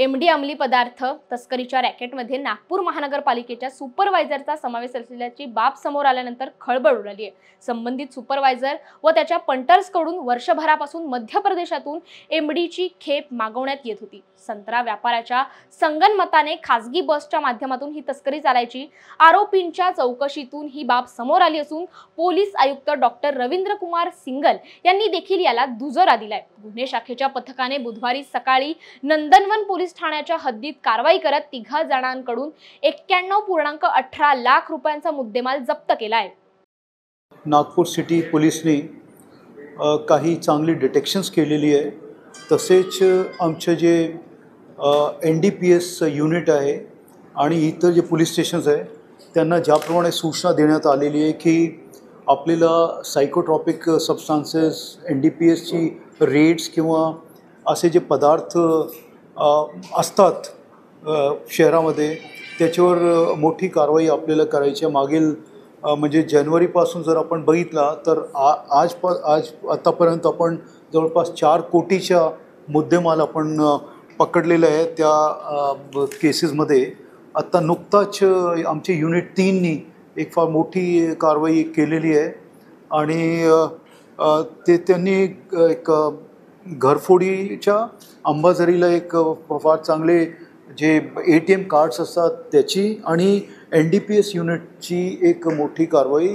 MD अंमली पदार्थ तस्करीच्या रॅकेटमध्ये नागपूर महानगरपालिकेच्या सुपरवायझरचा समावेश असल्याची बाब समोर आल्यानंतर खळबळ उडाली आहे। संबंधित सुपरवायझर व त्याच्या पंटर्सकडून वर्षभरापासून मध्य प्रदेशातून एमडीची खेप मागवण्यात येत होती। संत्रा व्यापाराच्या संगनमताने खासगी बसच्या माध्यमातून ही तस्करी चालायची। आरोपींच्या चौकशीतून ही बाब समोर आली असून पोलीस आयुक्त डॉक्टर रवींद्र कुमार सिंगल यांनी देखील याला दुजोरा दिलाय। गुन्हे शाखेच्या पथकाने बुधवारी सकाळी नंदनवन पोलीस ठाण्याच्या हद्दीत कारवाई करत 3 जणांकडून 91.18 लाख रुपयांचा मुद्देमाल जप्त केलाय। नागपूर सिटी पोलिसने काही चांगली डिटेक्शन्स केलेली आहे। तसेच आमचे जे NDPS युनिट आहे आणि इतर जे पोलीस स्टेशन्स आहे त्यांना ज्याप्रमाणे सूचना देण्यात आलेली आहे की आपल्याला सायकोट्रॉपिक सबस्टान्सेस NDPSची रेड्स किंवा असे जे पदार्थ असतात शहरामध्ये त्याच्यावर मोठी कारवाई आपल्याला करायची आहे। मागील म्हणजे जानेवारीपासून जर आपण बघितला तर आज आतापर्यंत आपण जवळपास 4 कोटीच्या मुद्देमाल आपण पकडलेलं आहे त्या केसेसमध्ये। आत्ता नुकताच आमचे युनिट 3नी एक फार मोठी कारवाई केलेली आहे आणि त्यांनी एक घरफोडीच्या अंबाझरीला एक फार चांगले जे ATM कार्ड्स असतात त्याची आणि NDPS युनिटची एक मोठी कारवाई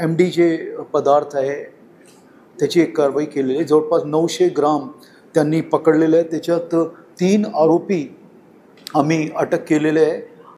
MD जे पदार्थ आहे त्याची एक कारवाई केलेली आहे। जवळपास 900 ग्राम त्यांनी पकडलेले आहे। त्याच्यात 3 आरोपी आम्ही अटक केलेले आहे।